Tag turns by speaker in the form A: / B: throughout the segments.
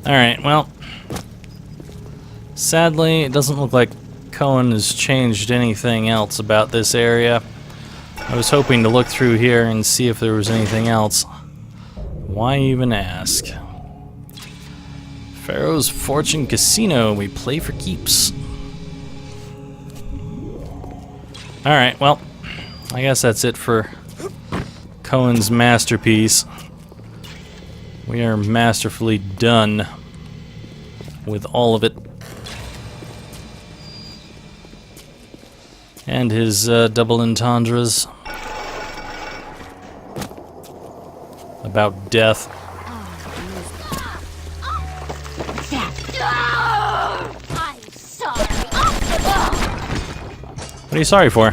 A: Alright, well, sadly, it doesn't look like Cohen has changed anything else about this area. I was hoping to look through here and see if there was anything else. Why even ask? Pharaoh's Fortune Casino, we play for keeps. Alright, well, I guess that's it for Cohen's masterpiece. We are masterfully done with all of it. And his double entendres about death.
B: I'm sorry.
A: What are you sorry for?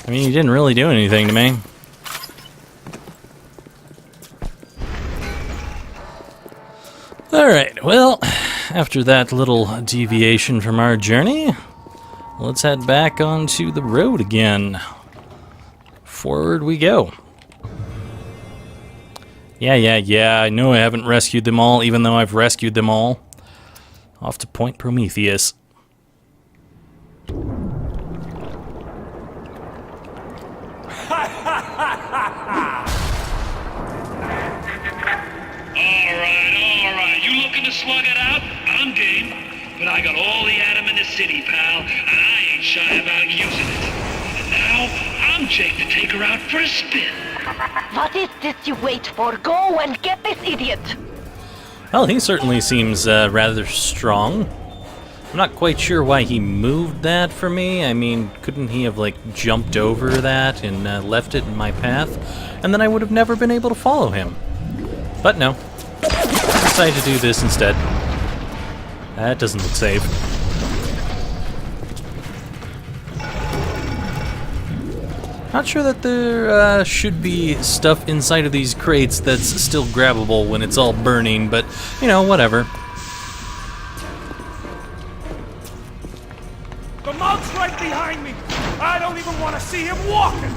A: I mean, you didn't really do anything to me. Alright, well, after that little deviation from our journey, let's head back onto the road again. Forward we go. Yeah, I know I haven't rescued them all, even though I've rescued them all. Off to Point Prometheus.
C: Alright, you looking to slug it out? I'm game. But I got all the atom in the city, pal, and I ain't shy about using it. And now, I'm Jake to take her out for a spin.
B: What is this you wait for? Go and get this idiot!
A: Well, he certainly seems rather strong. I'm not quite sure why he moved that for me. I mean, couldn't he have, like, jumped over that and left it in my path? And then I would have never been able to follow him. But no. I decided to do this instead. That doesn't look safe. Not sure that there should be stuff inside of these crates that's still grabbable when it's all burning, but, you know, whatever.
D: The monk's right behind me! I don't even want to see him walking!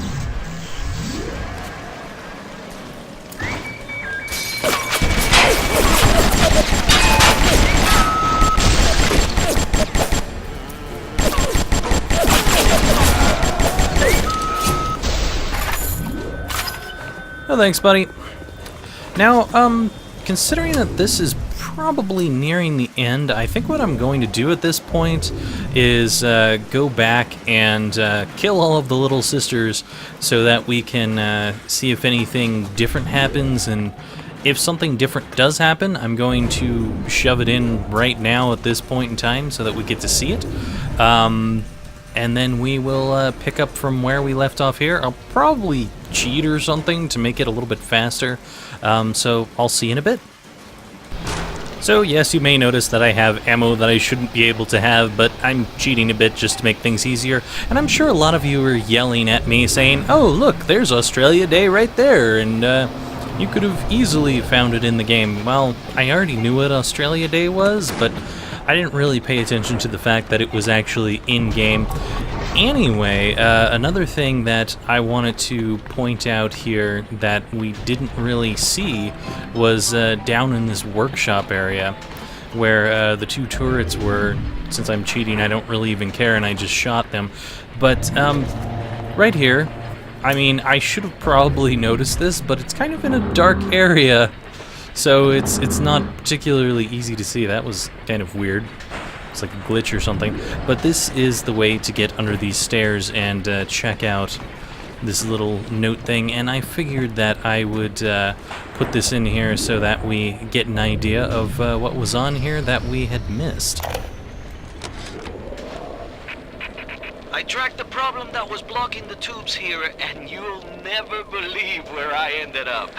A: Oh, thanks, buddy. Now, considering that this is probably nearing the end, I think what I'm going to do at this point is go back and kill all of the little sisters so that we can see if anything different happens, and if something different does happen, I'm going to shove it in right now at this point in time so that we get to see it. And then we will pick up from where we left off here. I'll probably cheat or something to make it a little bit faster. So I'll see you in a bit. So yes, you may notice that I have ammo that I shouldn't be able to have, but I'm cheating a bit just to make things easier. And I'm sure a lot of you are yelling at me saying, oh look, there's Australia Day right there, and you could have easily found it in the game. Well, I already knew what Australia Day was, but I didn't really pay attention to the fact that it was actually in-game. Anyway, another thing that I wanted to point out here that we didn't really see was down in this workshop area where the two turrets were. Since I'm cheating, I don't really even care, and I just shot them. But right here, I mean, I should have probably noticed this, but it's kind of in a dark area. So it's not particularly easy to see. That was kind of weird. It's like a glitch or something. But this is the way to get under these stairs and check out this little note thing. And I figured that I would put this in here so that we get an idea of what was on here that we had missed.
E: I tracked the problem that was blocking the tubes here, and you'll never believe where I ended up.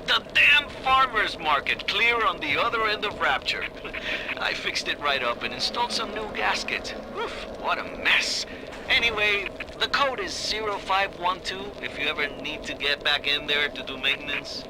E: The damn farmer's market, clear on the other end of Rapture. I fixed it right up and installed some new gaskets. Oof, what a mess. Anyway, the code is 0512 if you ever need to get back in there to do maintenance.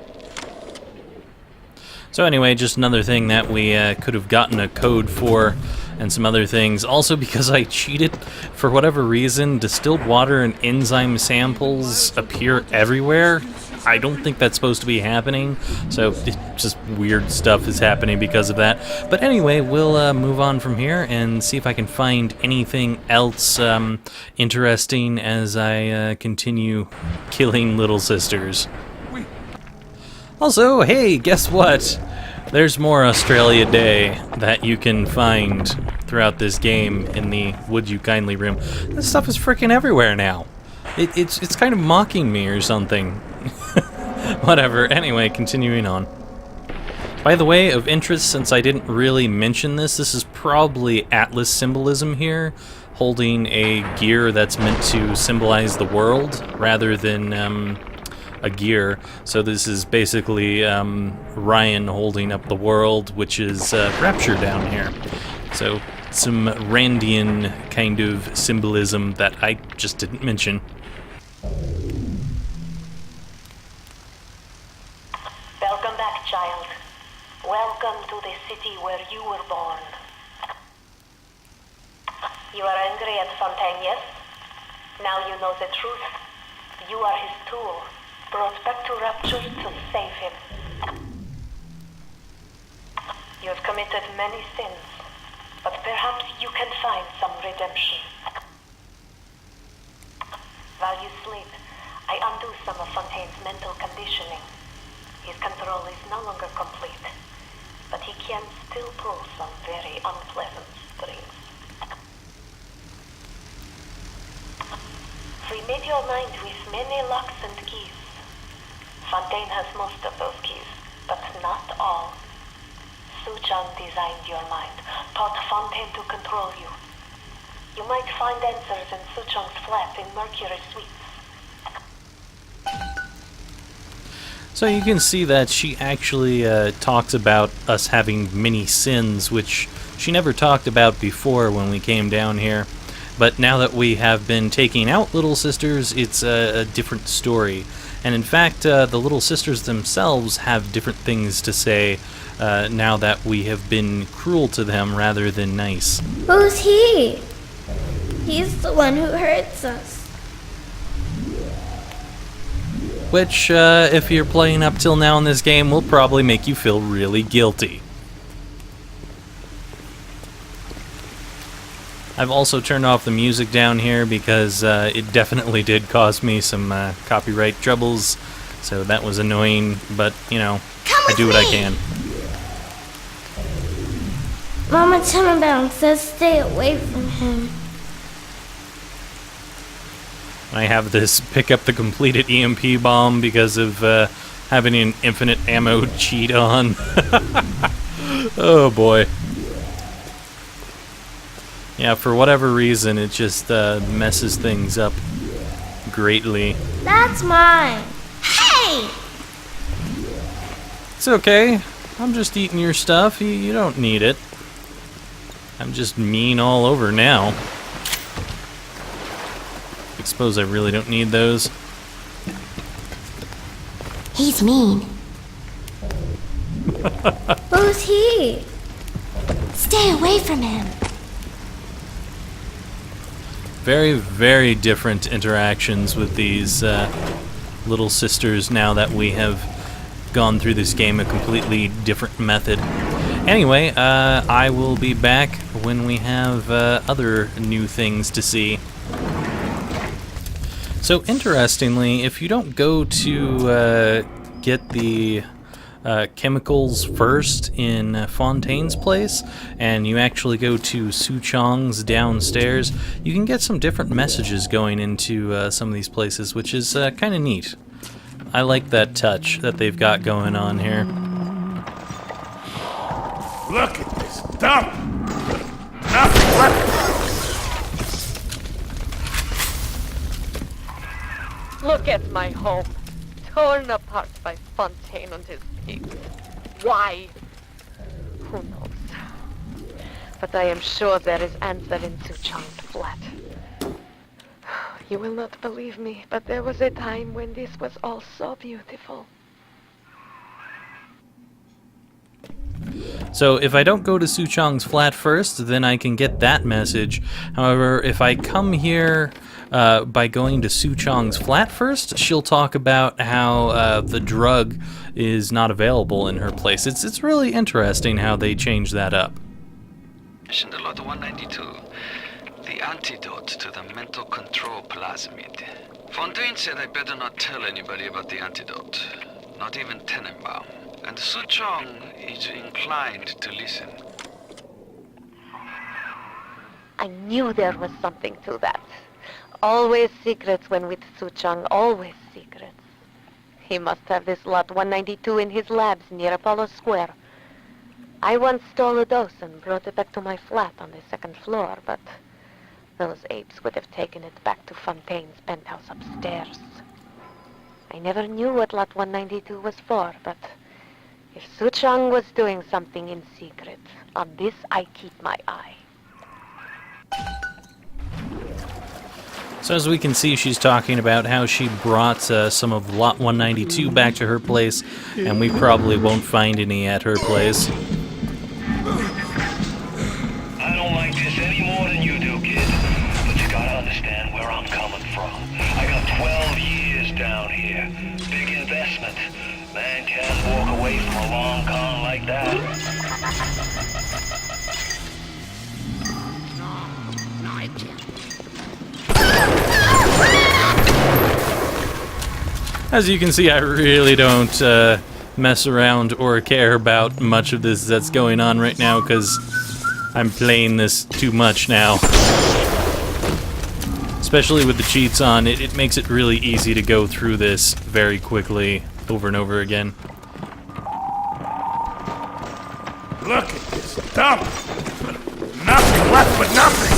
A: So anyway, just another thing that we could have gotten a code for, and some other things. Also, because I cheated, for whatever reason, distilled water and enzyme samples appear everywhere. I don't think that's supposed to be happening, so it's just weird stuff is happening because of that. But anyway, we'll move on from here and see if I can find anything else interesting as I continue killing little sisters. Also, hey, guess what? There's more Australia Day that you can find throughout this game in the Would You Kindly room. This stuff is freaking everywhere now. It's kind of mocking me or something. Whatever. Anyway, continuing on. By the way, of interest, since I didn't really mention this is probably Atlas symbolism here, holding a gear that's meant to symbolize the world rather than a gear. So this is basically Ryan holding up the world, which is Rapture down here. So some Randian kind of symbolism that I just didn't mention.
B: Welcome back, child. Welcome to the city where you were born. You are angry at Fontaine, yes? Now you know the truth. You are his tool, brought back to Rapture to save him. You have committed many sins, but perhaps you can find some redemption. While you sleep, I undo some of Fontaine's mental conditioning. His control is no longer complete, but he can still pull some very unpleasant strings. We made your mind with many locks and keys. Fontaine has most of those keys, but not all. Suchong designed your mind, taught Fontaine to control you. You might find answers in Suchong's flat in Mercury Suites.
A: So you can see that she actually talks about us having many sins, which she never talked about before when we came down here. But now that we have been taking out Little Sisters, it's a different story. And in fact, the Little Sisters themselves have different things to say now that we have been cruel to them rather than nice.
F: Who's he? He's the one who hurts us.
A: Which, if you're playing up till now in this game, will probably make you feel really guilty. I've also turned off the music down here because it definitely did cause me some copyright troubles, so that was annoying, but, you know, I do what I can.
F: Mama Tenenbaum says stay away from him.
A: I have this pick up the completed EMP bomb because of having an infinite ammo cheat on. Oh boy. Yeah, for whatever reason, it just messes things up greatly.
F: That's mine. Hey!
A: It's okay. I'm just eating your stuff. You don't need it. I'm just mean all over now. I suppose I really don't need those.
F: He's mean. Who's he? Stay away from him.
A: Very, very different interactions with these Little Sisters now that we have gone through this game a completely different method. Anyway, I will be back when we have other new things to see. So interestingly, if you don't go to get the chemicals first in Fontaine's place, and you actually go to Suchong's downstairs, you can get some different messages going into some of these places, which is kind of neat. I like that touch that they've got going on here.
D: Look at this dump! Nothing left!
B: Look at my home, torn apart by Fontaine and his pigs. Why? Who knows? But I am sure there is answer in Suchong's flat. You will not believe me, but there was a time when this was all so beautiful.
A: So if I don't go to Suchong's flat first, then I can get that message. However, if I come here by going to Suchong's flat first, she'll talk about how the drug is not available in her place. It's really interesting how they change that up.
E: Mission to Lot 192. The antidote to the mental control plasmid. Fontaine said I better not tell anybody about the antidote. Not even Tenenbaum. And Suchong is inclined to listen.
B: I knew there was something to that. Always secrets when with Suchong, always secrets. He must have this Lot 192 in his labs near Apollo Square. I once stole a dose and brought it back to my flat on the second floor, but those apes would have taken it back to Fontaine's penthouse upstairs. I never knew what Lot 192 was for, but if Suchong was doing something in secret, on this I keep my eye.
A: So as we can see, she's talking about how she brought some of Lot 192 back to her place, and we probably won't find any at her place.
C: I don't like this any more than you do, kid. But you gotta understand where I'm coming from. I got 12 years down here. Big investment. Man can't walk away from a long con like that.
A: As you can see, I really don't mess around or care about much of this that's going on right now, because I'm playing this too much now. Especially with the cheats on, it makes it really easy to go through this very quickly, over and over again.
D: Look at this dump! Nothing left but nothing!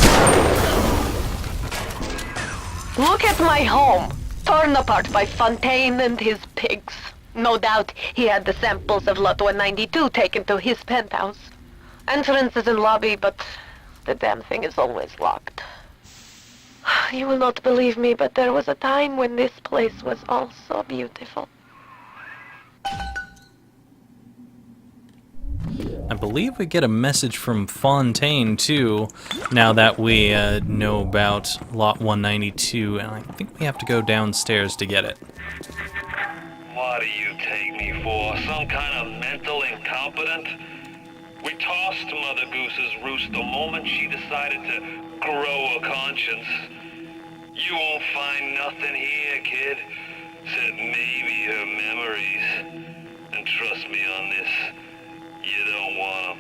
B: Look at my home, torn apart by Fontaine and his pigs. No doubt he had the samples of Lot 192 taken to his penthouse. Entrance is in lobby, but the damn thing is always locked. You will not believe me, but there was a time when this place was all so beautiful.
A: I believe we get a message from Fontaine, too, now that we know about Lot 192, and I think we have to go downstairs to get it.
C: What do you take me for? Some kind of mental incompetent? We tossed Mother Goose's roost the moment she decided to grow a conscience. You won't find nothing here, kid, except maybe her memories. And trust me on this, you don't want them.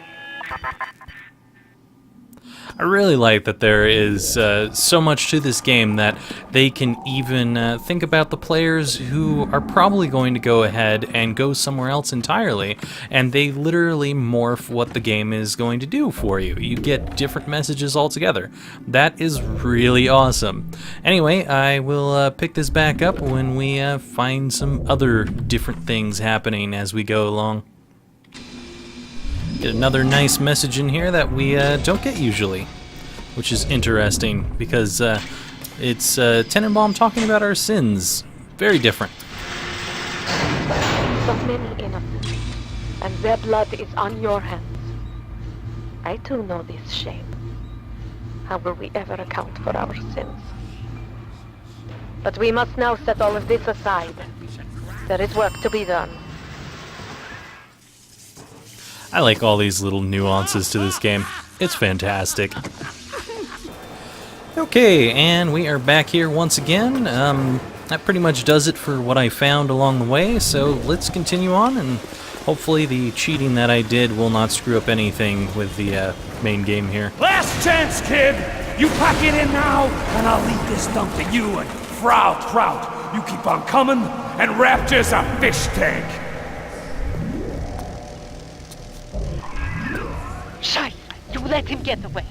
A: I really like that there is so much to this game that they can even think about the players who are probably going to go ahead and go somewhere else entirely, and they literally morph what the game is going to do for you. You get different messages altogether. That is really awesome. Anyway, I will pick this back up when we find some other different things happening as we go along. Get another nice message in here that we don't get usually, which is interesting because it's Tenenbaum talking about our sins. Very different.
B: So many innocents, and their blood is on your hands. I too know this shame. How will we ever account for our sins? But we must now set all of this aside. There is work to be done.
A: I like all these little nuances to this game. It's fantastic. Okay, and we are back here once again. That pretty much does it for what I found along the way, so let's continue on, and hopefully the cheating that I did will not screw up anything with the main game here.
D: Last chance, kid! You pack it in now, and I'll leave this dump to you and Frau Trout. You keep on coming, and Rapture's a fish tank.
B: Scheiße, you let him get away.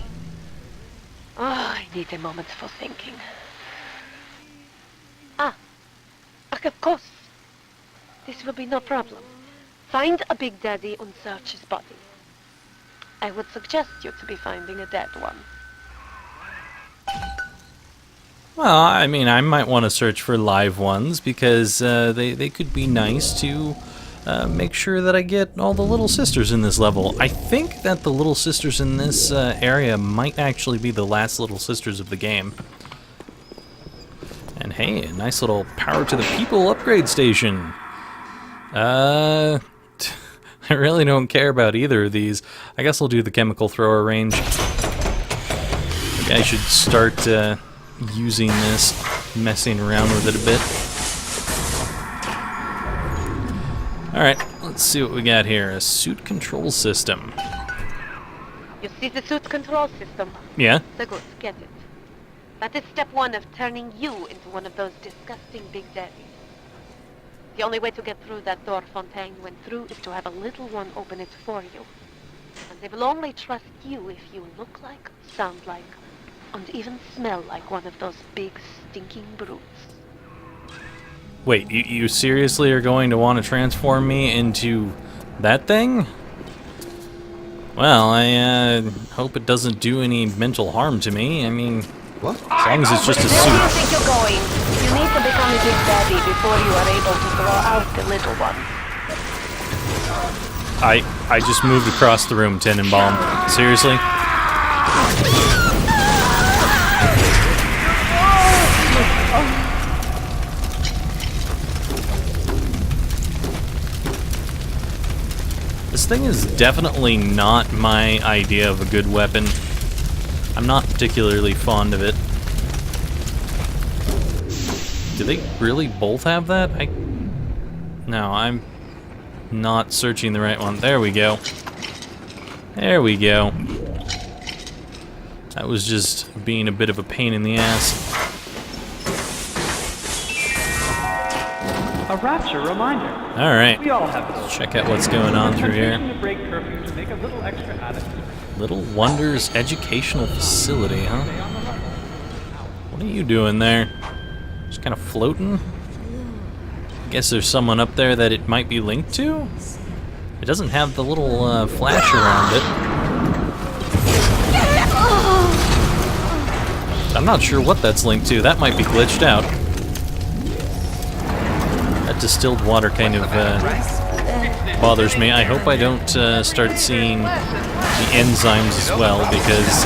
B: Oh, I need a moment for thinking. Of course. This will be no problem. Find a Big Daddy and search his body. I would suggest you to be finding a dead one.
A: Well, I mean, I might want to search for live ones because they could be nice to make sure that I get all the little sisters in this level. I think that the little sisters in this area might actually be the last little sisters of the game. And hey, a nice little power to the people upgrade station. I really don't care about either of these. I guess I'll do the chemical thrower range. Maybe I should start using this, messing around with it a bit. Alright, let's see what we got here. A suit control system.
B: You see the suit control system?
A: Yeah?
B: So good, get it. That is step one of turning you into one of those disgusting big daddies. The only way to get through that door Fontaine went through is to have a little one open it for you. And they will only trust you if you look like, sound like, and even smell like one of those big stinking brutes.
A: Wait, you seriously are going to want to transform me into that thing? Well, I hope it doesn't do any mental harm to me. I mean,
G: What?
A: as long as it's just a
B: Where do you
A: suit.
B: think you're going? You need to become a big daddy before you are able to throw out the little one.
A: I just moved across the room, Tenenbaum. Seriously? This thing is definitely not my idea of a good weapon. I'm not particularly fond of it. Do they really both have that? No, I'm not searching the right one. There we go. There we go. That was just being a bit of a pain in the ass.
H: A rapture reminder.
A: Alright.
H: We all have those.
A: Check out what's going on through here.
H: To break curfew to make a little extra addict.
A: Little Wonders Educational Facility, huh? What are you doing there? Just kind of floating? Guess there's someone up there that it might be linked to? It doesn't have the little flash around it. I'm not sure what that's linked to. That might be glitched out. That distilled water kind of bothers me. I hope I don't start seeing the enzymes as well, because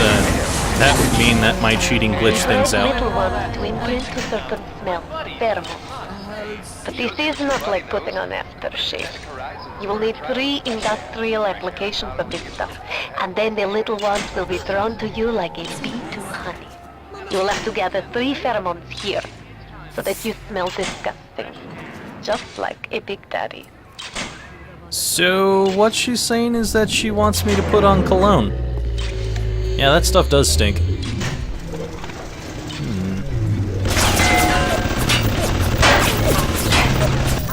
A: that would mean that my cheating glitch things out.
B: Little ones to imprint to certain smells, pheromones. But this is not like putting on aftershave. You will need 3 industrial applications of this stuff, and then the little ones will be thrown to you like a bee to honey. You will have to gather 3 pheromones here, so that you smell disgusting, just like a big daddy.
A: So what she's saying is that she wants me to put on cologne. Yeah, that stuff does stink.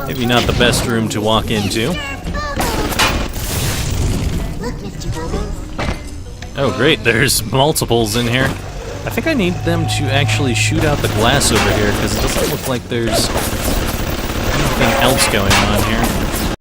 A: Maybe not the best room to walk into. Oh great, there's multiples in here. I think I need them to actually shoot out the glass over here, because it doesn't look like there's anything else going on here.